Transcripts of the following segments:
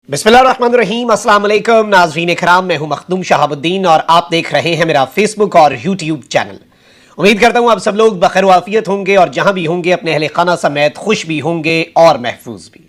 बिस्मिल्लाहिर्रहमानिर्रहीम, अस्सलाम वालेकुम नाज़रीन इकराम, मैं हूं मखदूम शहाबुद्दीन और आप देख रहे हैं मेरा फेसबुक और यूट्यूब चैनल। उम्मीद करता हूं आप सब लोग बखैर वाफियत होंगे और जहां भी होंगे अपने अहले खाना समेत खुश भी होंगे और महफूज भी।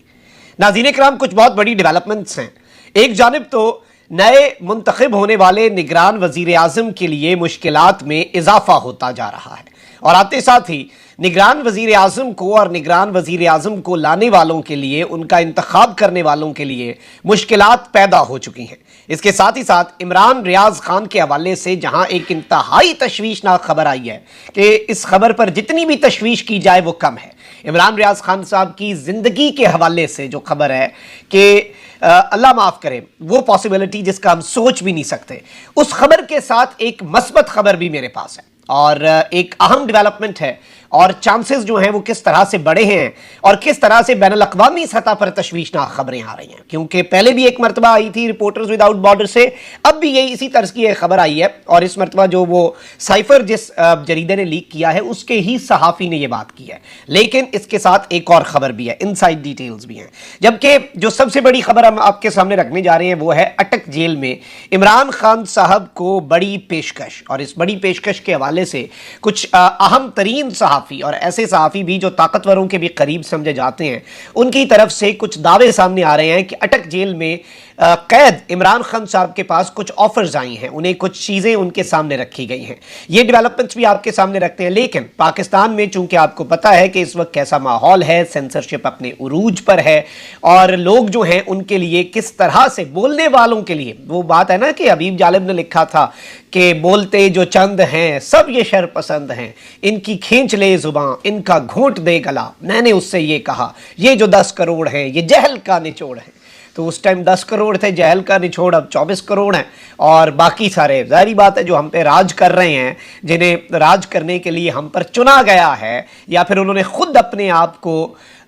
नाज़रीन इकराम, कुछ बहुत बड़ी डेवलपमेंट्स हैं। एक जानिब तो नए मुंतखब होने वाले निगरान वजीर आज़म के लिए मुश्किलात में इजाफा होता जा रहा है और आते साथ ही निगरान वजीर आज़म को और निगरान वजीर आज़म को लाने वालों के लिए, उनका इंतखाब करने वालों के लिए मुश्किलात पैदा हो चुकी हैं। इसके साथ ही साथ इमरान रियाज खान के हवाले से जहां एक इंतहाई तशवीशनाक खबर आई है कि इस खबर पर जितनी भी तशवीश की जाए वो कम है। इमरान रियाज खान साहब की ज़िंदगी के हवाले से जो खबर है कि अल्लाह माफ़ करे, वो पॉसिबिलिटी जिसका हम सोच भी नहीं सकते, उस खबर के साथ एक मस्बत खबर भी मेरे पास है और एक अहम डेवलपमेंट है और चांसेस जो हैं वो किस तरह से बढ़े हैं और किस तरह से बैनुल-अक़वामी सतह पर तशवीशनाक खबरें आ रही हैं। क्योंकि पहले भी एक मरतबा आई थी रिपोर्टर्स विदाउट बॉर्डर से, अब भी यही इसी तर्ज की एक खबर आई है और इस मरतबा जो वो साइफर जिस जरीदे ने लीक किया है उसके ही सहाफ़ी ने यह बात की है। लेकिन इसके साथ एक और खबर भी है, इनसाइड डिटेल्स भी हैं। जबकि जो सबसे बड़ी खबर हम आपके सामने रखने जा रहे हैं वो है अटक जेल में इमरान खान साहब को बड़ी पेशकश, और इस बड़ी पेशकश के हवाले से कुछ अहम तरीन सहाफ़ी और ऐसे सहाफ़ी भी जो ताकतवरों के भी करीब समझे जाते हैं, उनकी तरफ से कुछ दावे सामने आ रहे हैं कि अटक जेल में कैद इमरान खान साहब के पास कुछ ऑफर्स आई हैं, उन्हें कुछ चीज़ें उनके सामने रखी गई हैं। ये डेवलपमेंट्स भी आपके सामने रखते हैं। लेकिन पाकिस्तान में चूंकि आपको पता है कि इस वक्त कैसा माहौल है, सेंसरशिप अपने उरूज पर है और लोग जो हैं उनके लिए किस तरह से, बोलने वालों के लिए, वो बात है ना कि हबीब जालिब ने लिखा था कि बोलते जो चंद हैं सब ये शर पसंद हैं, इनकी खींच ले जुबान, इनका घोंट दे गला, मैंने उससे ये कहा, ये जो 10 करोड़ हैं ये जहल का निचोड़ है। तो उस टाइम 10 करोड़ थे जहल का निचोड़, अब 24 करोड़ हैं और बाकी सारे जाहिर बात है जो हम पे राज कर रहे हैं, जिन्हें राज करने के लिए हम पर चुना गया है या फिर उन्होंने खुद अपने आप को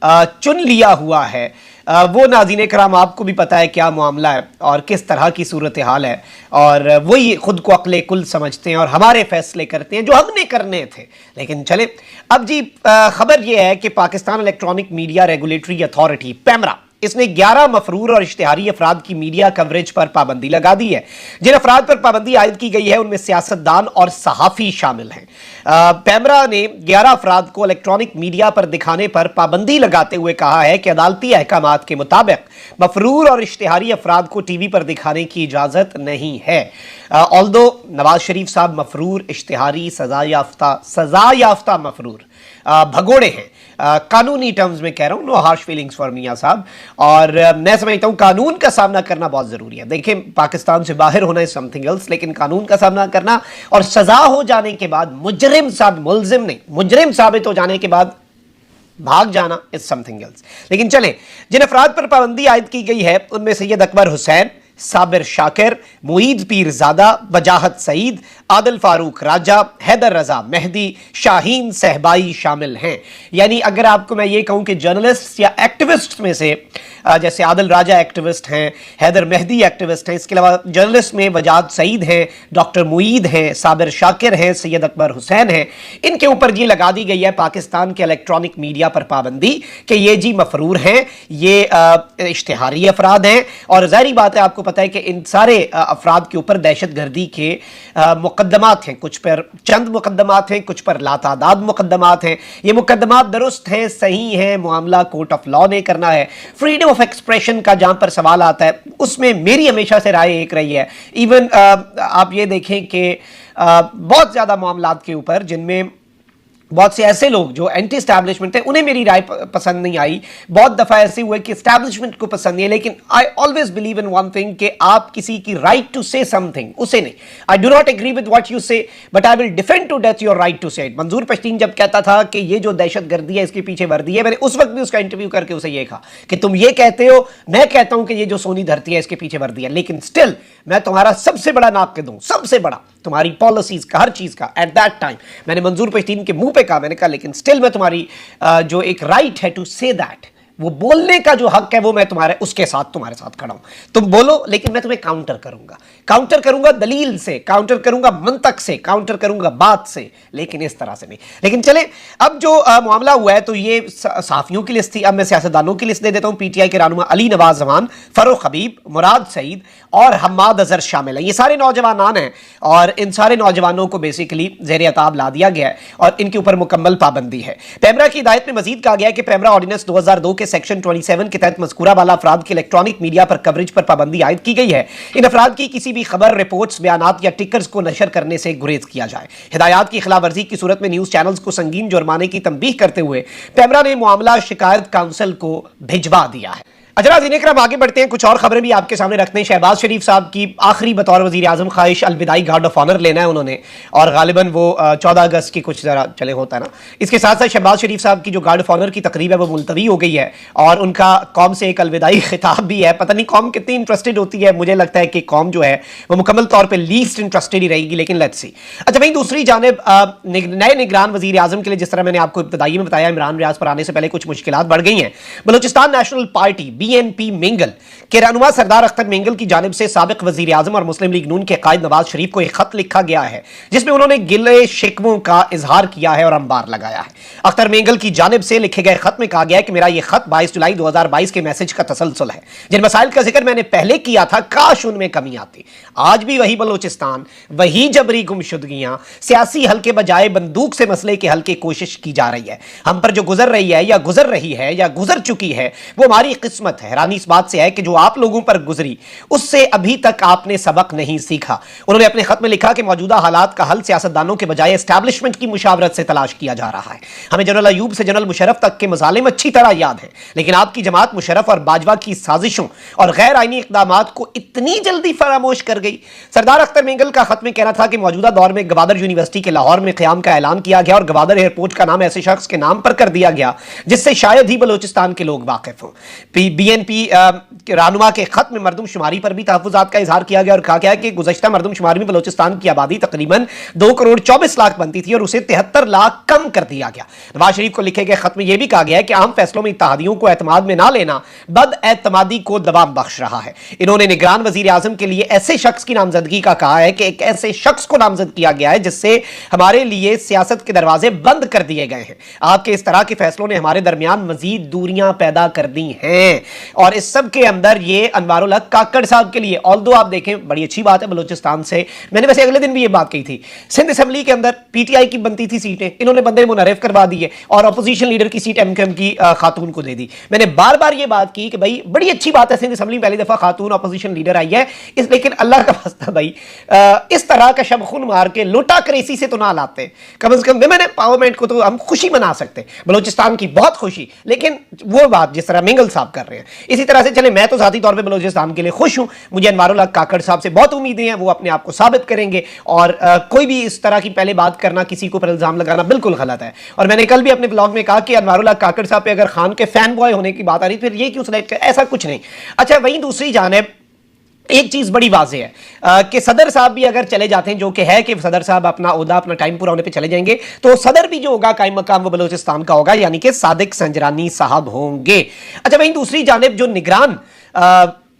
चुन लिया हुआ है, वो नाज़रीन कराम आपको भी पता है क्या मामला है और किस तरह की सूरत हाल है और वही खुद को अक्ले कुल समझते हैं और हमारे फैसले करते हैं जो हमने करने थे। लेकिन चले अब जी, खबर यह है कि Pakistan electronic media regulatory authority PEMRA, इसने 11 मफरूर और इश्तिहारी अफराद की मीडिया कवरेज पर पाबंदी लगा दी है। जिन अफराद पर पाबंदी आयद की गई है उनमें सियासतदान और सहाफ़ी शामिल हैं। पैमरा ने 11 अफराद को इलेक्ट्रॉनिक मीडिया पर दिखाने पर पाबंदी लगाते हुए कहा है कि अदालती अहकामात के मुताबिक मफरूर और इश्तिहारी अफराद को टीवी पर दिखाने की इजाज़त नहीं है। ऑल्दो नवाज शरीफ साहब मफरूर, इश्तिहारी, सजा याफ्ता मफरूर भगोड़े हैं, कानूनी टर्म्स में कह रहा हूं, नो हार्श फीलिंग्स फॉर मियां साहब, और मैं समझता हूं कानून का सामना करना बहुत जरूरी है। देखिए, पाकिस्तान से बाहर होना इज समथिंग एल्स, लेकिन कानून का सामना करना और सजा हो जाने के बाद मुजरिम साबित हो जाने के बाद भाग जाना इज समथिंग एल्स। लेकिन चले, जिन अफराद पर पाबंदी आयद की गई है उनमें सैयद अकबर हुसैन, साबिर शाकिर, मुईद पीरजादा, वजाहत सईद, आदिल फारूक राजा, हैदर रजा मेहदी, शाहीन सहबाई शामिल हैं। यानी अगर आपको मैं ये कहूं कि जर्नलिस्ट या एक्टिविस्ट में से जैसे आदिल राजा एक्टिविस्ट हैं, हैदर मेहदी एक्टिविस्ट हैं, इसके अलावा जर्नलिस्ट में वजाहत सईद हैं, डॉक्टर मुईद हैं, साबिर शाकिर हैं, सैयद अकबर हुसैन हैं, इनके ऊपर ये लगा दी गई है पाकिस्तान के इलेक्ट्रॉनिक मीडिया पर पाबंदी कि ये जी मफरूर हैं, ये इश्तिहारी अफराद हैं और जाहिर बात है आपको पता है कि इन सारे अफराद के ऊपर दहशत गर्दी के मुकदमात हैं, कुछ पर चंद मुकदमात हैं, कुछ पर लातादाद मुकदमात हैं। ये मुकदमात दुरुस्त हैं, सही हैं, मामला कोर्ट ऑफ लॉ ने करना है। फ्रीडम ऑफ एक्सप्रेशन का जहां पर सवाल आता है उसमें मेरी हमेशा से राय एक रही है। इवन आप ये देखें कि बहुत ज्यादा मामलात के ऊपर जिनमें बहुत से ऐसे लोग जो एंटी एस्टैब्लिशमेंट थे उन्हें मेरी राय पसंद नहीं आई, बहुत दफा ऐसे हुए कि एस्टैब्लिशमेंट को पसंद नहीं है। लेकिन I always believe in one thing कि आप किसी की राइट टू से समथिंग, उसे नहीं, I do not agree with what you say but I will defend to death your right to say it. Manzoor Pashteen जब कहता था कि ये जो दहशत गर्दी है इसके पीछे वर्दी है, मैंने उस वक्त भी उसका इंटरव्यू करके उसे ये कहा कि तुम ये कहते हो, मैं कहता हूं कि ये जो सोनी धरती है इसके पीछे वर्दी है, लेकिन स्टिल मैं तुम्हारा सबसे बड़ा नाप दूं, सबसे बड़ा तुम्हारी पॉलिसीज का, हर चीज का। एट दैट टाइम मैंने मंजूर पश्तीन के मुंह पे कहा, मैंने कहा लेकिन स्टिल मैं तुम्हारी जो एक राइट है टू से दैट, वो बोलने का जो हक है वो मैं उसके साथ तुम्हारे साथ खड़ा हूं। तुम बोलो, लेकिन मैं तुम्हें काउंटर करूंगा दलील से, काउंटर करूंगा मंतक से, काउंटर करूंगा बात से, लेकिन इस तरह से नहीं। लेकिन चले, अब जो मामला हुआ है तो ये सहाफियों की लिस्ट थी, अब मैं सियासतदानों की लिस्ट दे देता हूं। पीटीआई के रहनुमा अली नवाज जमान, फरूख हबीब, मुराद सईद और हम्माद अजहर शामिल हैं। ये सारे नौजवान हैं और इन सारे नौजवानों को बेसिकली ज़ेर अताब ला दिया गया है और इनके ऊपर मुकम्मल पाबंदी है। पैमरा की हिदायत में मजीद कहा गया है कि पैमरा ऑर्डिनेंस 2002 के सेक्शन 27 के तहत मज़कूरा वाला अफराद की इलेक्ट्रॉनिक मीडिया पर कवरेज पर पाबंदी आयद की गई है। इन अफराद की किसी भी खबर, रिपोर्ट्स, बयानात या टिकर्स को नशर करने से गुरेज किया जाए। हिदायत की खिलाफ वर्जी की सूरत में न्यूज़ चैनल्स को संगीन जुर्माने की तंबीह करते हुए पैमरा ने मामला शिकायत काउंसिल को भिजवा दिया है। अच्छा नाज़रीन इकराम, आगे बढ़ते हैं, कुछ और खबरें भी आपके सामने रखते हैं। शहबाज शरीफ साहब की आखिरी बतौर वज़ीर आज़म ख्वाहिश अलविदाई गार्ड ऑफ ऑनर लेना है उन्होंने, और गालिबन वो 14 अगस्त की कुछ ज़रा चले होता है ना। इसके साथ साथ शहबाज शरीफ साहब की जो गार्ड ऑफ ऑनर की तकरीब है वो मुलतवी हो गई है और उनका कौम से एक अलविदाई खिताब भी है। पता नहीं कौम कितनी इंटरेस्टेड होती है, मुझे लगता है कि कौम जो है वो मुकम्मल तौर पर लीस्ट इंटरेस्टेड ही रहेगी, लेकिन लेट्स सी। अच्छा, वहीं दूसरी जानिब नए निगरान वज़ीर आज़म के लिए, जिस तरह मैंने आपको इब्तदाई में बताया, इमरान रियाज पर आने से पहले कुछ मुश्किलात बढ़ गई हैं। Balochistan national party BNP Mengal के रहनुमा सरदार अख्तर मेंगल की जानिब से साबिक वजीर आजम और मुस्लिम लीग नून के कायद नवाज शरीफ को एक खत लिखा गया है जिसमें उन्होंने गिले शिकवों का इजहार किया है और अंबार लगाया है। अख्तर मेंगल की जानिब से लिखे गए खत में कहा गया है कि मेरा यह खत 22 जुलाई 2022 के मैसेज का तसलसल है। जिन मसाइल का जिक्र मैंने पहले किया था, काश उनमें कमी आती। आज भी वही बलोचिस्तान, वही जबरी गुमशुदगियां, सियासी हल के बजाय बंदूक से मसले के हल की कोशिश की जा रही है। हम पर जो गुजर रही है या गुजर रही है या गुजर चुकी है वो हमारी किस्मत है। हैरानी इस बात से है कि जो आप लोगों पर गुजरी उससे अभी तक आपने सबक नहीं सीखा। उन्होंने अपने खत में लिखा कि मौजूदा हालात का हल सियासतदानों के बजाय एस्टैब्लिशमेंट की मुशावरत से तलाश किया जा रहा है। हमें जनरल अयूब से जनरल मुशर्रफ तक के मजालिम अच्छी तरह याद है, लेकिन आपकी जमात मुशर्रफ और बाजवा की साजिशों और गैर आईनी इक़दामात को इतनी जल्दी फरामोश कर गई। सरदार अख्तर मेंगल का खत में कहना था कि मौजूदा दौर में गवादर यूनिवर्सिटी के लाहौर में क़याम का ऐलान किया गया और गवादर एयरपोर्ट का नाम ऐसे शख्स के नाम पर कर दिया गया जिससे शायद ही बलोचिस्तान के लोग वाकिफ हों। BNP रहनुमा के खत में मरदमशुमारी पर भी तहफ़्फ़ुज़ात का इजहार किया गया और कहा गया कि गुज़श्ता मरदमशुमारी में बलोचिस्तान की आबादी तकरीबन 2 करोड़ 24 लाख बनती थी और उसे 73 लाख कम कर दिया गया। नवाज शरीफ को लिखे गए खत में यह भी कहा गया है कि अहम फैसलों में इत्तेहादियों को एतमाद में ना लेना बदएतमादी को दबाव बख्श रहा है। इन्होंने निगरान वज़ीर आज़म के लिए ऐसे शख्स की नामजदगी का कहा है कि एक ऐसे शख्स को नामजद किया गया है जिससे हमारे लिए सियासत के दरवाजे बंद कर दिए गए हैं। आपके इस तरह के फैसलों ने हमारे दरमियान मजीद दूरियां पैदा कर दी हैं और इस सब के अंदर ये अनवारुल हक काकड़ साहब के लिए, ऑल्दो आप देखें बड़ी अच्छी बात है बलूचिस्तान से, मैंने वैसे अगले दिन भी ये बात कही थी, सिंध असेंबली के अंदर PTI की बनती थी सीटें, इन्होंने बंदे मुनर्रिफ करवा दिए और अपोजिशन लीडर की सीट MKM की खातून को दे दी। मैंने बार बार ये बात की कि भाई बड़ी अच्छी बात है सिंध असेंबली में पहली दफा खातून अपोजिशन लीडर आई है, लेकिन अल्लाह का वास्ता भाई इस तरह का शबखुन मार के लोटा क्रेसी से तो ना लाते, कम से कम विमेन एम्पावरमेंट को तो हम खुशी मना सकते, बलूचिस्तान की बहुत खुशी, लेकिन वो बात जिस तरह मेंगल साहब कर रहे हैं। इसी तरह से चले, मैं तो ज़ाती तौर पे बलूचिस्तान के लिए खुश हूं, मुझे अनवारुल हक काकड़ साहब से बहुत उम्मीदें हैं, वो अपने आप को साबित करेंगे और कोई भी इस तरह की पहले बात करना, किसी को पर इल्जाम लगाना बिल्कुल गलत है। और मैंने कल भी अपने ब्लॉग में कहा कि अनवारुल हक काकड़ साहब पे अगर खान के फैन बॉय होने की बात आ रही फिर ये क्यों सिलेक्ट कर, ऐसा कुछ नहीं। अच्छा, वहीं दूसरी जानिब एक चीज बड़ी वाज़ेह है कि सदर साहब भी अगर चले जाते हैं, जो कि है कि सदर साहब अपना ओहदा अपना टाइम पूरा होने पे चले जाएंगे, तो सदर भी जो होगा कायम मकाम वो बलूचिस्तान का होगा, यानी कि सादिक संजरानी साहब होंगे। अच्छा, वहीं दूसरी जानिब जो निगरान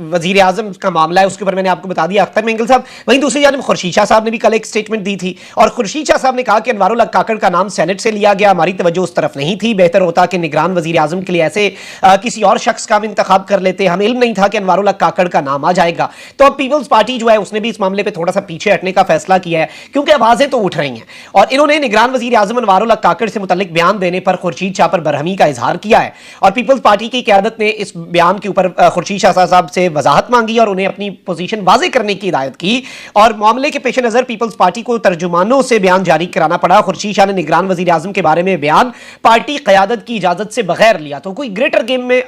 वजीर आजम का मामला है उसके ऊपर मैंने आपको बता दिया अख्तर मेंगल साहब। वहीं दूसरी जानिब खुर्शीद शाह साहब ने भी कल एक स्टेटमेंट दी थी और खुर्शीद शाह साहब ने कहा कि अनवारुल हक काकड़ का नाम सेनेट से लिया गया, हमारी तवज्जो उस तरफ नहीं थी, बेहतर होता कि निगरान वजीर आजम के लिए ऐसे किसी और शख्स का भी इंतखाब कर लेते, हमें इल्म नहीं था कि अनवारुल हक काकड़ का नाम आ जाएगा। तो अब पीपल्स पार्टी जो है उसने भी इस मामले पर थोड़ा सा पीछे हटने का फैसला किया है क्योंकि आवाजें तो उठ रही हैं और इन्होंने निगरान वजीर आजम अनवारुल हक काकड़ से मुतल्लिक बयान देने पर खुर्शीद शाह पर बरहमी का इजहार किया है और पीपल्स पार्टी की क़यादत ने इस बयान के ऊपर खुर्शीद शाह साहब से वजाहत मांगी और उन्हें अपनी पोजीशन वाज़ेह करने की हिदायत की और मामले के पेश नजर पीपल्स पार्टी को तर्जुमानों से बयान जारी कराना पड़ा। खुर्शीद शाह ने निगरान वजीर आजम के बारे में बयान पार्टी क़यादत की इजाजत से बगैर लिया, तो कोई ग्रेटर गेम में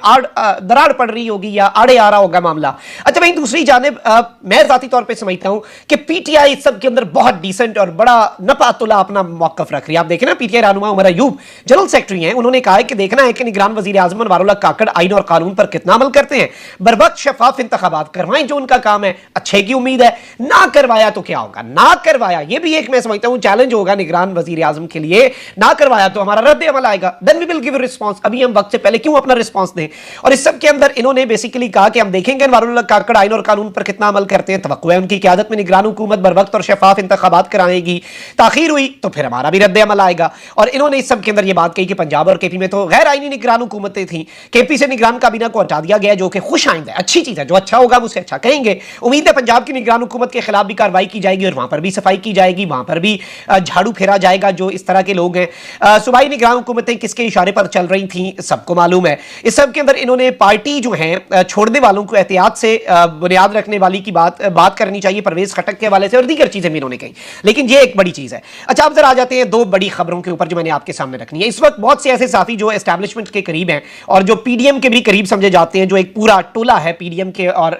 दरार पड़ रही होगी या आड़े आ रहा होगा मामला। अच्छा, वहीं दूसरी जानिब मैं ज़ाती तौर पर समझता हूं कि PTI इस सब के अंदर बहुत डिसेंट और बड़ा नपातुला अपना मौकफ रख रही है। आप देखें ना, PTI रहनुमा उमर अयूब जनरल सेक्रेटरी हैं, उन्होंने कहा है कि देखना है कि निगरान वजीर आजम अनवारुल हक काकड़ आइन और कानून पर कितना अमल करते हैं, बर्वक्त शफाफ शफाफ इंतखाबात करवाएं, जो उनका काम है, अच्छे की उम्मीद है। ना करवाया तो क्या होगा, ना करवाया ये भी एक मैं समझता हूं चैलेंज होगा निगरान वजीर आजम के लिए। ना करवाया तो हमारा रद्द अमल आएगा, then we will give response. अभी हम वक्त से पहले क्यों अपना रिस्पांस दें? और इस सब के अंदर इन्होंने बेसिकली कहा कि हम देखेंगे अनवारुल्लाह काकड़ आइन और कानून पर कितना अमल करते हैं। तवक्कुह है उनकी क़यादत में निगरान हुकूमत बर वक्त और शफाफ इंतखाबात कराएगी। ताखीर हुई तो फिर हमारा भी रद्द अमल आएगा। और इन्होंने इस सब के अंदर यह बात कही कि पंजाब और केपी में तो गैर आईनी निगरान हुकूमतें थी, केपी से निगरान काबीना को हटा दिया गया, जो कि खुश आइंदा है, अच्छी चीज है। जो अच्छा होगा मुझसे अच्छा कहेंगे। उम्मीद है पंजाब की निगरान हुकूमत के खिलाफ भी कार्रवाई की जाएगी और वहां पर भी सफाई की जाएगी, वहां पर भी झाड़ू फेरा जाएगा जो इस तरह के लोग हैं। सूबाई निगरान हुकूमतें किसके इशारे पर चल रही थी सबको मालूम है। इस सब के अंदर इन्होंने पार्टी जो है छोड़ने वालों को एहतियात से बुनियाद रखने वाली की बात करनी चाहिए परवेज खटक के हवाले से, और दीगर चीजें भी इन्होंने कही। लेकिन ये एक बड़ी चीज है। अच्छा, अब जरा आ जाते हैं दो बड़ी खबरों के ऊपर जो मैंने आपके सामने रखनी है। इस वक्त बहुत से ऐसे साथी जो एस्टैब्लिशमेंट के करीब हैं और जो पीडीएम के भी करीब समझे जाते हैं, जो एक पूरा टोला है पीडीएम के और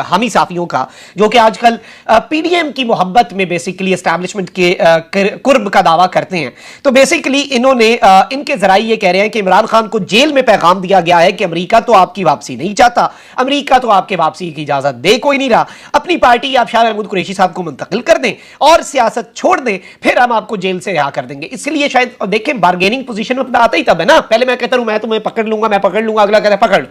हामी साथियों का, जो कि आजकल पीडीएम की मोहब्बत में बेसिकली एस्टैब्लिशमेंट के कुर्ब का दावा करते हैं। तो बेसिकली इन्होंने इनके जराए ये कह रहे हैं कि इमरान खान को जेल में पैगाम दिया गया है कि अमेरिका तो आपकी वापसी नहीं चाहता, अमेरिका तो आपके वापसी की इजाजत दे कोई नहीं रहा, अपनी पार्टी आप शाह महमूद कुरैशी साहब को मुंतकिल कर दें और सियासत छोड़ दें, फिर हम आपको जेल से रिहा कर देंगे। इसलिए शायद देखें बार्गेनिंग पोजीशन में अपना आता ही तब है ना। पहले मैं कहता हूं मैं तुम्हें पकड़ लूंगा, मैं पकड़ लूंगा, अगला कहता है पकड़ लो,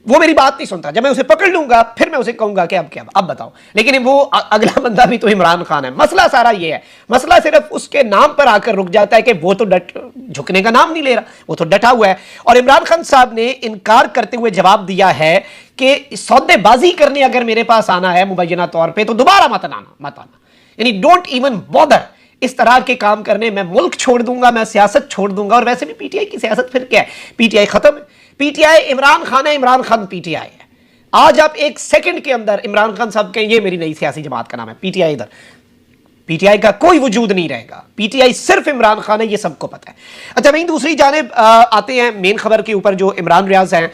वो मेरी बात नहीं सुनता। जब मैं उसे पकड़ लूंगा फिर मैं उसे कहूंगा कि अब क्या, अब बताओ। लेकिन वो अगला बंदा भी तो इमरान खान है। मसला सारा ये है, मसला सिर्फ उसके नाम पर आकर रुक जाता है कि वो तो झुकने का नाम नहीं ले रहा, वो तो डटा हुआ है। और इमरान खान साहब ने इनकार करते हुए जवाब दिया है कि सौदेबाजी करने अगर मेरे पास आना है मुबैना तौर पर तो दोबारा मत आना, यानी डोंट इवन बॉदर इस तरह के काम करने। मैं मुल्क छोड़ दूंगा, मैं सियासत छोड़ दूंगा। और वैसे भी पीटीआई की सियासत फिर क्या है, पीटीआई खत्म है। पीटीआई इमरान खान है, इमरान खान पीटीआई है। आज आप एक सेकंड के अंदर इमरान खान साहब कहें ये मेरी नई सियासी जमात का नाम है पीटीआई, इधर पीटीआई का कोई वजूद नहीं रहेगा। पीटीआई सिर्फ इमरान खान है, ये सबको पता है। अच्छा, वहीं दूसरी जानिब आते हैं मेन खबर के ऊपर, जो इमरान रियाज हैं।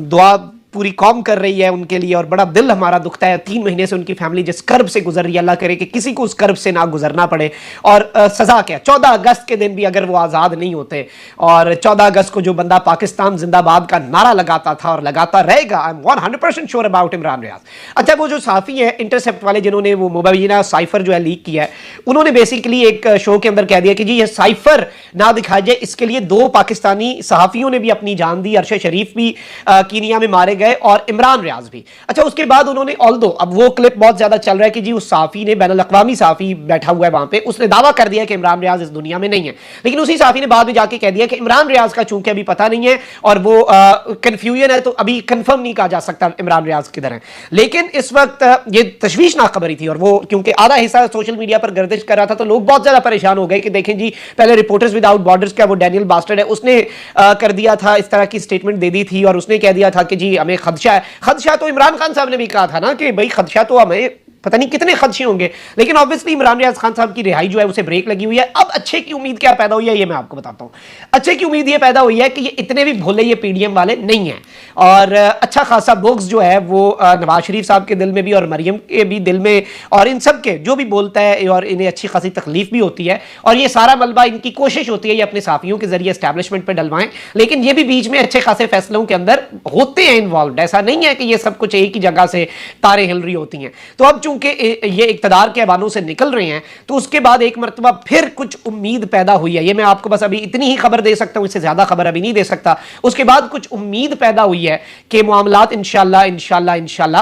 दुआ पूरी कौम कर रही है उनके लिए और बड़ा दिल हमारा दुखता है। 3 महीने से उनकी फैमिली जिस कर्ब से गुजर रही है, अल्लाह करे कि किसी को उस कर्ब से ना गुजरना पड़े। और सजा क्या, 14 अगस्त के दिन भी अगर वो आज़ाद नहीं होते और 14 अगस्त को जो बंदा पाकिस्तान जिंदाबाद का नारा लगाता था और लगाता रहेगा, I am 100% sure about Imran Riaz. अच्छा, वो जो साफ़ी है इंटरसेप्ट वाले जिन्होंने वो मुबैना साइफर जो है लीक किया है, उन्होंने बेसिकली एक शो के अंदर कह दिया कि जी ये साइफर ना दिखाया जाए। इसके लिए 2 पाकिस्तानी सहाफ़ियों ने भी अपनी जान दी, अरशद शरीफ भी कीनिया में मारे गए और इमरान रियाज भी। अच्छा, उसके बाद उन्होंने ऑल्दो अब वो क्लिप बहुत ज्यादा चल रहा है कि जी उस साफी ने, बैनुल अक़वामी साफी बैठा हुआ है वहां पे, उसने दावा कर दिया कि इमरान रियाज इस दुनिया में नहीं है। लेकिन उसी साफी ने बाद में जाके कह दिया कि इमरान रियाज का चूंकि अभी पता नहीं है और वो कंफ्यूजन है, तो अभी कंफर्म नहीं कहा जा सकता इमरान रियाज किधर है। लेकिन इस वक्त ये तशवीशनाक खबर थी और वो क्योंकि आधा हिस्सा सोशल मीडिया पर गर्दिश कर रहा था, तो लोग बहुत ज्यादा परेशान हो गए कि देखें जी, पहले रिपोर्टर्स विदाउट बॉर्डर्स का वो डैनियल बास्टर्ड है, उसने कर दिया था, इस तरह की स्टेटमेंट दे दी थी और उसने कह दिया था कि जी हमें खदशा है। खदशा तो इमरान खान साहब ने भी कहा था ना कि भाई खदशा तो हमें पता नहीं कितने खदशे होंगे। लेकिन ऑब्वियसली इमरान रियाज खान साहब की रिहाई जो है उसे ब्रेक लगी हुई है। अब अच्छे की उम्मीद क्या पैदा हुई है ये मैं आपको बताता हूं। अच्छे की उम्मीद ये पैदा हुई है कि ये इतने भी भोले ये पीडीएम वाले नहीं हैं और अच्छा खासा बुग्स जो है वो नवाज शरीफ साहब के दिल में भी और मरियम के भी दिल में और इन सब के जो भी बोलता है, और इन्हें अच्छी खासी तकलीफ भी होती है। और ये सारा मलबा इनकी कोशिश होती है ये अपने साफियों के जरिए एस्टैब्लिशमेंट पर डलवाएं, लेकिन ये भी बीच में अच्छे खासे फैसलों के अंदर होते हैं इन्वॉल्व। ऐसा नहीं है कि ये सब कुछ एक ही जगह से तारे हिल रही होती हैं। तो अब चूंकि ये इक्तदार के ऐवानों से निकल रहे हैं, तो उसके बाद एक मरतबा फिर कुछ उम्मीद पैदा हुई है। ये मैं आपको बस अभी इतनी ही खबर दे सकता हूं, इससे ज्यादा खबर अभी नहीं दे सकता। उसके बाद कुछ उम्मीद पैदा हुई है कि मामलात इंशाल्लाह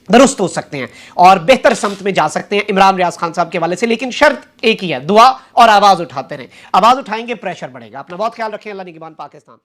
दुरुस्त हो सकते हैं और बेहतर समत में जा सकते हैं इमरान रियाज खान साहब के हवाले से। लेकिन शर्त एक ही है, दुआ और आवाज उठाते रहें। आवाज उठाएंगे, प्रेशर बढ़ेगा। अपना बहुत ख्याल रखें। अल्लाह निगहबान पाकिस्तान।